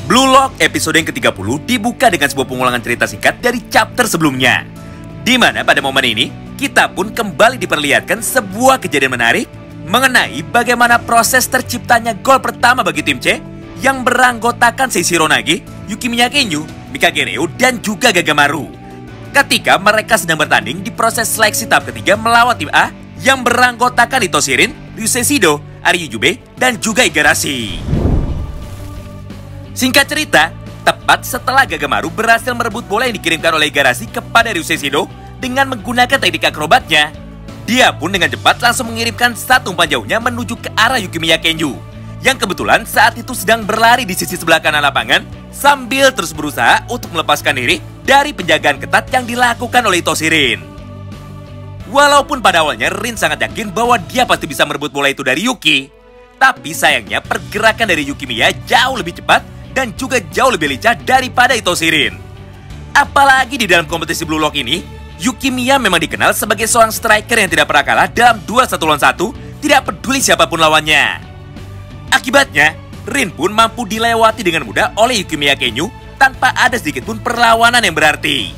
Blue Lock episode yang ke-30 dibuka dengan sebuah pengulangan cerita singkat dari chapter sebelumnya. Di mana pada momen ini, kita pun kembali diperlihatkan sebuah kejadian menarik mengenai bagaimana proses terciptanya gol pertama bagi tim C yang beranggotakan Seishironagi, Yukimiya Kenyu, Mikage Reo, dan juga Gagamaru. Ketika mereka sedang bertanding di proses seleksi tahap ketiga melawan tim A yang beranggotakan Ito Shirin, Ryusei Shido, Aryu Jubei, dan juga Igarashi. Singkat cerita, tepat setelah Gagamaru berhasil merebut bola yang dikirimkan oleh Igarashi kepada Ryusei Shido dengan menggunakan teknik akrobatnya, dia pun dengan cepat langsung mengirimkan satu umpan jauhnya menuju ke arah Yukimiya Kenyu, yang kebetulan saat itu sedang berlari di sisi sebelah kanan lapangan sambil terus berusaha untuk melepaskan diri dari penjagaan ketat yang dilakukan oleh Ito Shirin. Walaupun pada awalnya Rin sangat yakin bahwa dia pasti bisa merebut bola itu dari Yuki, tapi sayangnya pergerakan dari Yukimiya jauh lebih cepat dan juga jauh lebih lincah daripada Ito Shirin. Apalagi di dalam kompetisi Blue Lock ini, Yukimiya memang dikenal sebagai seorang striker yang tidak pernah kalah dalam duel 1 lawan 1, tidak peduli siapapun lawannya. Akibatnya, Rin pun mampu dilewati dengan mudah oleh Yukimiya Kenyu tanpa ada sedikit pun perlawanan yang berarti.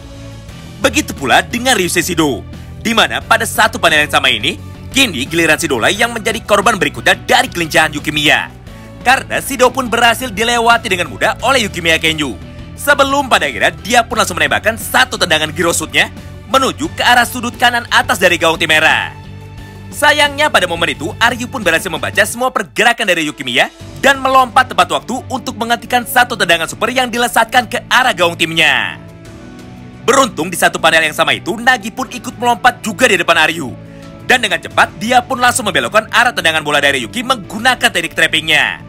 Begitu pula dengan Ryusei Shido, di mana pada satu panel yang sama ini, kini giliran Shido yang menjadi korban berikutnya dari kelincahan Yukimiya. Karena Shido pun berhasil dilewati dengan mudah oleh Yukimiya Kenyu. Sebelum pada akhirnya dia pun langsung menembakkan satu tendangan girosutnya menuju ke arah sudut kanan atas dari gawang tim merah. Sayangnya pada momen itu Aryu pun berhasil membaca semua pergerakan dari Yukimiya dan melompat tepat waktu untuk menghentikan satu tendangan super yang dilesatkan ke arah gawang timnya. Beruntung di satu panel yang sama itu Nagi pun ikut melompat juga di depan Aryu. Dan dengan cepat dia pun langsung membelokkan arah tendangan bola dari Yuki menggunakan teknik trappingnya.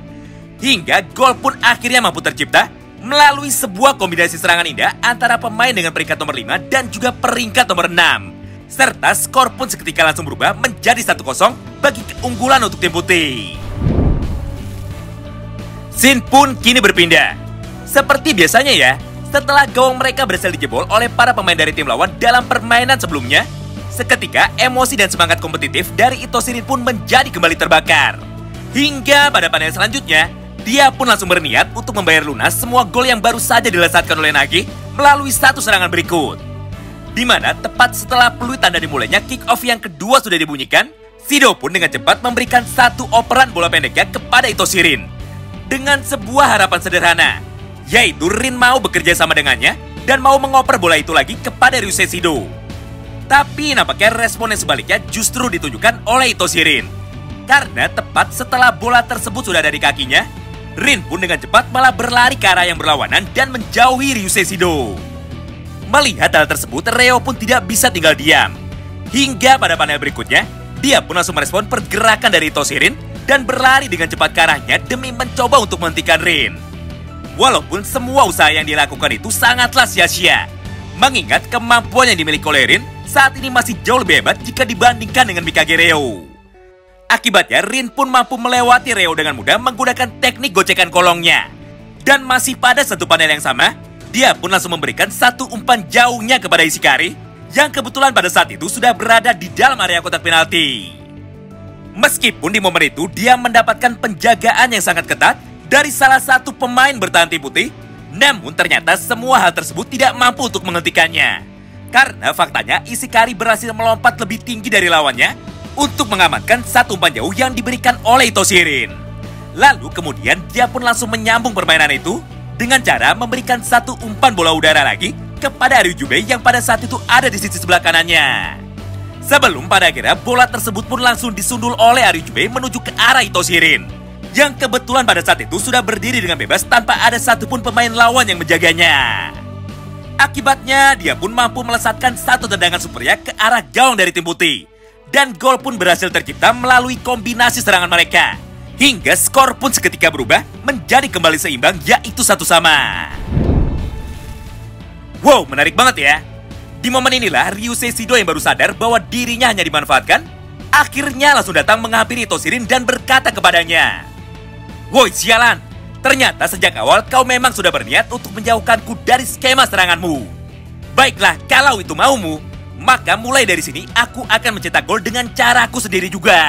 Hingga gol pun akhirnya mampu tercipta melalui sebuah kombinasi serangan indah antara pemain dengan peringkat nomor 5 dan juga peringkat nomor 6. Serta skor pun seketika langsung berubah menjadi 1-0 bagi keunggulan untuk tim putih. Scene pun kini berpindah. Seperti biasanya ya, setelah gawang mereka berhasil dijebol oleh para pemain dari tim lawan dalam permainan sebelumnya, seketika emosi dan semangat kompetitif dari Ito Shirin pun menjadi kembali terbakar. Hingga pada panel selanjutnya, dia pun langsung berniat untuk membayar lunas semua gol yang baru saja dilesatkan oleh Nagi melalui satu serangan berikut. Di mana tepat setelah peluit tanda dimulainya kick off yang kedua sudah dibunyikan, Shido pun dengan cepat memberikan satu operan bola pendeknya kepada Ito Shirin. Dengan sebuah harapan sederhana, yaitu Rin mau bekerja sama dengannya dan mau mengoper bola itu lagi kepada Ryusei Shido. Tapi nampaknya respon yang sebaliknya justru ditunjukkan oleh Ito Shirin. Karena tepat setelah bola tersebut sudah ada di kakinya, Rin pun dengan cepat malah berlari ke arah yang berlawanan dan menjauhi Ryusei Shido. Melihat hal tersebut, Reo pun tidak bisa tinggal diam. Hingga pada panel berikutnya, dia pun langsung merespon pergerakan dari Ito Shirin dan berlari dengan cepat ke arahnya demi mencoba untuk menghentikan Rin. Walaupun semua usaha yang dilakukan itu sangatlah sia-sia, mengingat kemampuan yang dimiliki oleh Rin saat ini masih jauh lebih hebat jika dibandingkan dengan Mikage Reo. Akibatnya, Rin pun mampu melewati Reo dengan mudah menggunakan teknik gocekan kolongnya. Dan masih pada satu panel yang sama, dia pun langsung memberikan satu umpan jauhnya kepada Ishikari, yang kebetulan pada saat itu sudah berada di dalam area kotak penalti. Meskipun di momen itu, dia mendapatkan penjagaan yang sangat ketat dari salah satu pemain bertahan tim putih, namun ternyata semua hal tersebut tidak mampu untuk menghentikannya. Karena faktanya, Ishikari berhasil melompat lebih tinggi dari lawannya untuk mengamankan satu umpan jauh yang diberikan oleh Ito Shirin. Lalu kemudian dia pun langsung menyambung permainan itu dengan cara memberikan satu umpan bola udara lagi kepada Aryu Jubei yang pada saat itu ada di sisi sebelah kanannya. Sebelum pada akhirnya bola tersebut pun langsung disundul oleh Aryu Jubei menuju ke arah Ito Shirin, yang kebetulan pada saat itu sudah berdiri dengan bebas tanpa ada satupun pemain lawan yang menjaganya. Akibatnya dia pun mampu melesatkan satu tendangan supernya ke arah gawang dari tim putih. Dan gol pun berhasil tercipta melalui kombinasi serangan mereka. Hingga skor pun seketika berubah menjadi kembali seimbang, yaitu 1-1. Wow, menarik banget ya. Di momen inilah Ryusei Shido yang baru sadar bahwa dirinya hanya dimanfaatkan, akhirnya langsung datang menghampiri Ito Shirin dan berkata kepadanya, "Woi sialan, ternyata sejak awal kau memang sudah berniat untuk menjauhkanku dari skema seranganmu. Baiklah, kalau itu maumu, maka mulai dari sini aku akan mencetak gol dengan caraku sendiri juga."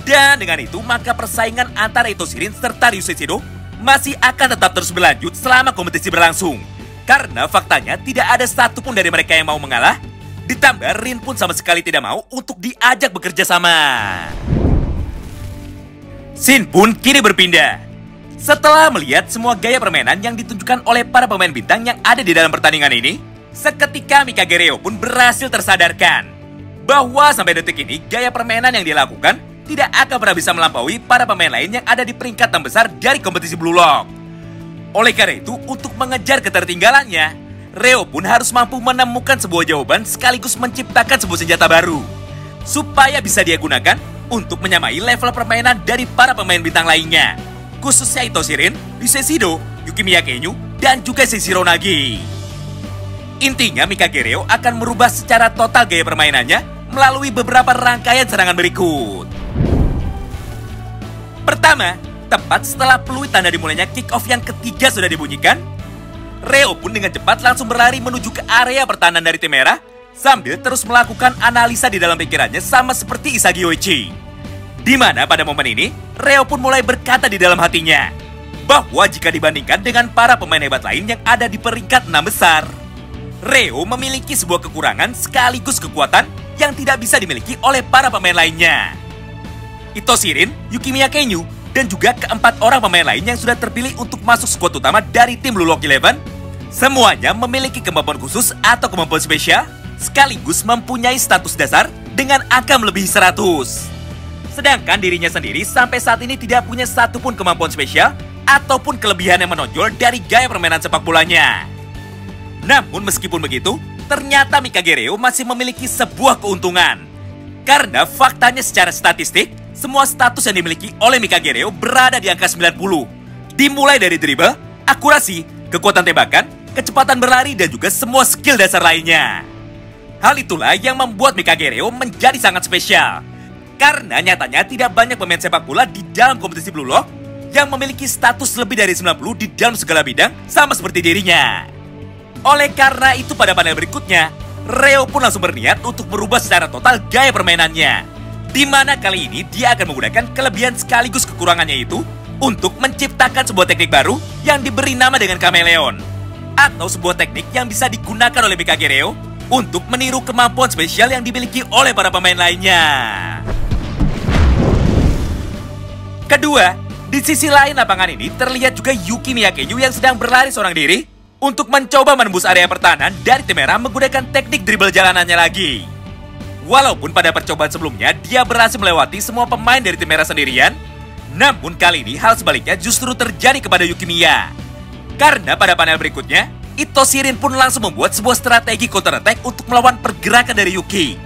Dan dengan itu, maka persaingan antara Itoshi Rin serta Ryusei Shido masih akan tetap terus berlanjut selama kompetisi berlangsung. Karena faktanya tidak ada satupun dari mereka yang mau mengalah. Ditambah Rin pun sama sekali tidak mau untuk diajak bekerja sama. Scene pun kini berpindah. Setelah melihat semua gaya permainan yang ditunjukkan oleh para pemain bintang yang ada di dalam pertandingan ini, seketika Mikage Reo pun berhasil tersadarkan bahwa sampai detik ini gaya permainan yang dilakukan tidak akan pernah bisa melampaui para pemain lain yang ada di peringkat 6 besar dari kompetisi Blue Lock. Oleh karena itu, untuk mengejar ketertinggalannya, Reo pun harus mampu menemukan sebuah jawaban sekaligus menciptakan sebuah senjata baru supaya bisa dia gunakan untuk menyamai level permainan dari para pemain bintang lainnya, khususnya Itoshi Rin, Ryusei Shido, Yukimiya Kenyu, dan juga Seishiro Nagi. Intinya, Mikage Reo akan merubah secara total gaya permainannya melalui beberapa rangkaian serangan berikut. Pertama, tepat setelah peluit tanda dimulainya kick-off yang ketiga sudah dibunyikan, Reo pun dengan cepat langsung berlari menuju ke area pertahanan dari tim merah sambil terus melakukan analisa di dalam pikirannya sama seperti Isagi Yoichi. Di mana pada momen ini, Reo pun mulai berkata di dalam hatinya bahwa jika dibandingkan dengan para pemain hebat lain yang ada di peringkat 6 besar, Reo memiliki sebuah kekurangan sekaligus kekuatan yang tidak bisa dimiliki oleh para pemain lainnya. Itoshi Rin, Yukimiya Kenyu, dan juga keempat orang pemain lain yang sudah terpilih untuk masuk skuad utama dari tim Blue Lock 11, semuanya memiliki kemampuan khusus atau kemampuan spesial, sekaligus mempunyai status dasar dengan angka melebihi 100. Sedangkan dirinya sendiri sampai saat ini tidak punya satupun kemampuan spesial ataupun kelebihan yang menonjol dari gaya permainan sepak bolanya. Namun meskipun begitu, ternyata Mikage Reo masih memiliki sebuah keuntungan. Karena faktanya secara statistik, semua status yang dimiliki oleh Mikage Reo berada di angka 90. Dimulai dari dribble, akurasi, kekuatan tembakan, kecepatan berlari, dan juga semua skill dasar lainnya. Hal itulah yang membuat Mikage Reo menjadi sangat spesial. Karena nyatanya tidak banyak pemain sepak bola di dalam kompetisi Blue Lock yang memiliki status lebih dari 90 di dalam segala bidang sama seperti dirinya. Oleh karena itu pada panel berikutnya, Reo pun langsung berniat untuk merubah secara total gaya permainannya. Di mana kali ini dia akan menggunakan kelebihan sekaligus kekurangannya itu untuk menciptakan sebuah teknik baru yang diberi nama dengan Chameleon, atau sebuah teknik yang bisa digunakan oleh Mikage Reo untuk meniru kemampuan spesial yang dimiliki oleh para pemain lainnya. Kedua, di sisi lain lapangan ini terlihat juga Yukimiya Kenyu yang sedang berlari seorang diri untuk mencoba menembus area pertahanan dari tim merah menggunakan teknik dribble jalanannya lagi. Walaupun pada percobaan sebelumnya dia berhasil melewati semua pemain dari tim merah sendirian, namun kali ini hal sebaliknya justru terjadi kepada Yukimiya. Karena pada panel berikutnya, Itoshi Rin pun langsung membuat sebuah strategi counter attack untuk melawan pergerakan dari Yuki,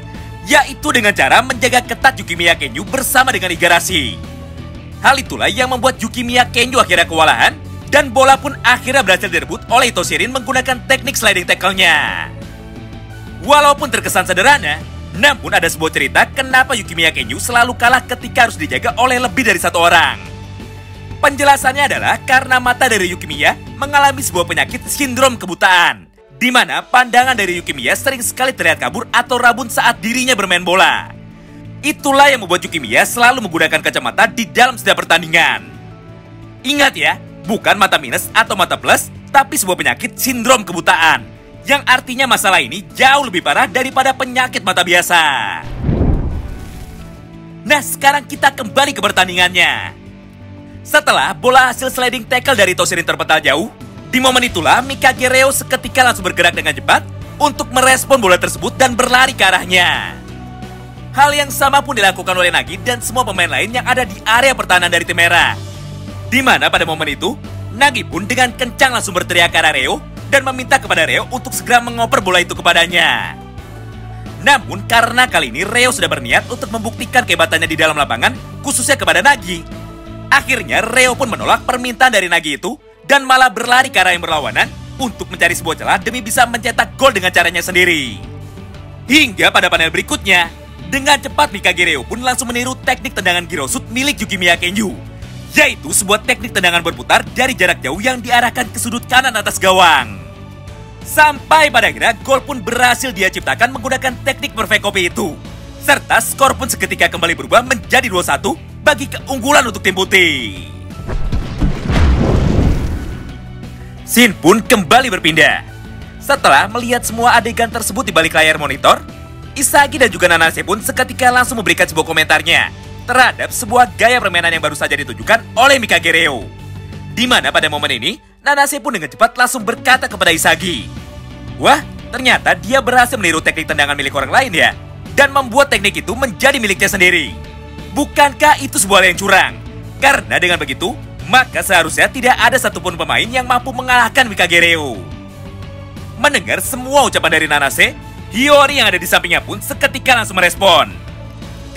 yaitu dengan cara menjaga ketat Yukimiya Kenyu bersama dengan Igarashi. Hal itulah yang membuat Yukimiya Kenyu akhirnya kewalahan, dan bola pun akhirnya berhasil direbut oleh Itoshi Rin menggunakan teknik sliding tackle-nya. Walaupun terkesan sederhana, namun ada sebuah cerita kenapa Yukimiya Kenyu selalu kalah ketika harus dijaga oleh lebih dari satu orang. Penjelasannya adalah karena mata dari Yukimiya mengalami sebuah penyakit sindrom kebutaan, di mana pandangan dari Yukimiya sering sekali terlihat kabur atau rabun saat dirinya bermain bola. Itulah yang membuat Yukimiya selalu menggunakan kacamata di dalam setiap pertandingan. Ingat ya, bukan mata minus atau mata plus, tapi sebuah penyakit sindrom kebutaan, yang artinya masalah ini jauh lebih parah daripada penyakit mata biasa. Nah, sekarang kita kembali ke pertandingannya. Setelah bola hasil sliding tackle dari Itoshi Rin terpental jauh, di momen itulah Mikage Reo seketika langsung bergerak dengan cepat untuk merespon bola tersebut dan berlari ke arahnya. Hal yang sama pun dilakukan oleh Nagi dan semua pemain lain yang ada di area pertahanan dari tim merah. Di mana pada momen itu, Nagi pun dengan kencang langsung berteriak ke arah Reo dan meminta kepada Reo untuk segera mengoper bola itu kepadanya. Namun karena kali ini Reo sudah berniat untuk membuktikan kehebatannya di dalam lapangan, khususnya kepada Nagi, akhirnya Reo pun menolak permintaan dari Nagi itu dan malah berlari ke arah yang berlawanan untuk mencari sebuah celah demi bisa mencetak gol dengan caranya sendiri. Hingga pada panel berikutnya, dengan cepat Mikage Reo pun langsung meniru teknik tendangan Girosut milik Yukimiya Kenyu, yaitu sebuah teknik tendangan berputar dari jarak jauh yang diarahkan ke sudut kanan atas gawang. Sampai pada akhirnya gol pun berhasil dia ciptakan menggunakan teknik perfect copy itu. Serta skor pun seketika kembali berubah menjadi 2-1 bagi keunggulan untuk tim putih. Scene pun kembali berpindah. Setelah melihat semua adegan tersebut di balik layar monitor, Isagi dan juga Nanase pun seketika langsung memberikan sebuah komentarnya terhadap sebuah gaya permainan yang baru saja ditunjukkan oleh Mikage Reo. Di mana pada momen ini, Nanase pun dengan cepat langsung berkata kepada Isagi, "Wah, ternyata dia berhasil meniru teknik tendangan milik orang lain ya, dan membuat teknik itu menjadi miliknya sendiri. Bukankah itu sebuah hal yang curang? Karena dengan begitu, maka seharusnya tidak ada satupun pemain yang mampu mengalahkan Mikage Reo." Mendengar semua ucapan dari Nanase, Hiyori yang ada di sampingnya pun seketika langsung merespon,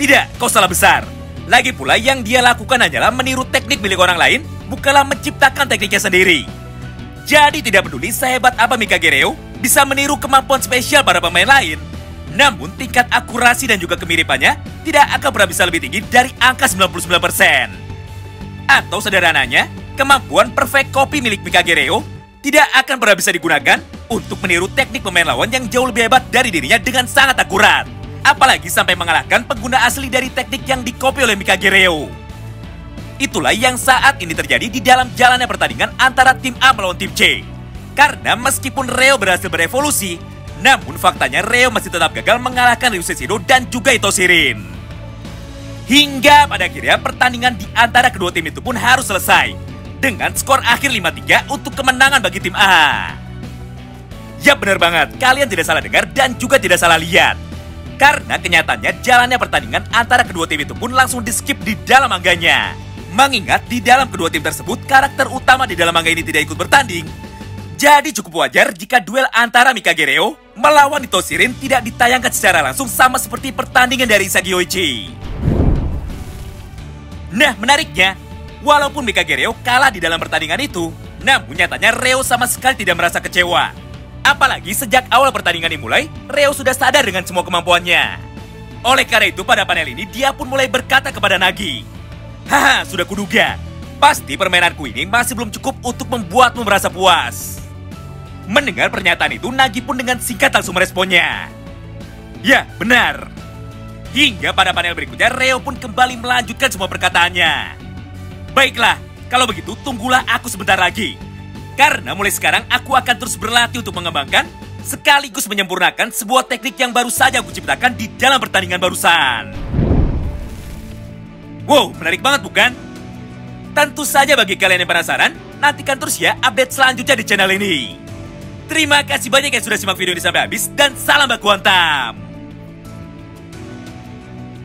"Tidak, kau salah besar. Lagi pula yang dia lakukan hanyalah meniru teknik milik orang lain, bukanlah menciptakan tekniknya sendiri. Jadi tidak peduli sehebat apa Mikage Reo bisa meniru kemampuan spesial para pemain lain, namun tingkat akurasi dan juga kemiripannya tidak akan pernah bisa lebih tinggi dari angka 99%. Atau sederhananya, kemampuan perfect copy milik Mikage Reo tidak akan pernah bisa digunakan untuk meniru teknik pemain lawan yang jauh lebih hebat dari dirinya dengan sangat akurat. Apalagi sampai mengalahkan pengguna asli dari teknik yang dikopi oleh Mikage Reo. Itulah yang saat ini terjadi di dalam jalannya pertandingan antara tim A melawan tim C. Karena meskipun Reo berhasil berevolusi, namun faktanya Reo masih tetap gagal mengalahkan Ryu Sesshodo dan juga Ito Shirin. Hingga pada akhirnya pertandingan di antara kedua tim itu pun harus selesai dengan skor akhir 5-3 untuk kemenangan bagi tim A. Ya benar banget, kalian tidak salah dengar dan juga tidak salah lihat. Karena kenyataannya jalannya pertandingan antara kedua tim itu pun langsung di-skip di dalam mangganya. Mengingat di dalam kedua tim tersebut karakter utama di dalam manga ini tidak ikut bertanding, jadi cukup wajar jika duel antara Mikage Reo melawan Ito Shirin tidak ditayangkan secara langsung sama seperti pertandingan dari Isagi Yoichi. Nah menariknya, walaupun Mikage Reo kalah di dalam pertandingan itu, namun nyatanya Reo sama sekali tidak merasa kecewa. Apalagi sejak awal pertandingan dimulai, Reo sudah sadar dengan semua kemampuannya. Oleh karena itu pada panel ini dia pun mulai berkata kepada Nagi, "Haha, sudah kuduga. Pasti permainanku ini masih belum cukup untuk membuatmu merasa puas." Mendengar pernyataan itu, Nagi pun dengan singkat langsung meresponnya, "Ya, benar." Hingga pada panel berikutnya, Reo pun kembali melanjutkan semua perkataannya. "Baiklah, kalau begitu tunggulah aku sebentar lagi. Karena mulai sekarang aku akan terus berlatih untuk mengembangkan sekaligus menyempurnakan sebuah teknik yang baru saja aku ciptakan di dalam pertandingan barusan." Wow, menarik banget bukan? Tentu saja bagi kalian yang penasaran, nantikan terus ya update selanjutnya di channel ini. Terima kasih banyak yang sudah simak video ini sampai habis dan salam baku hantam.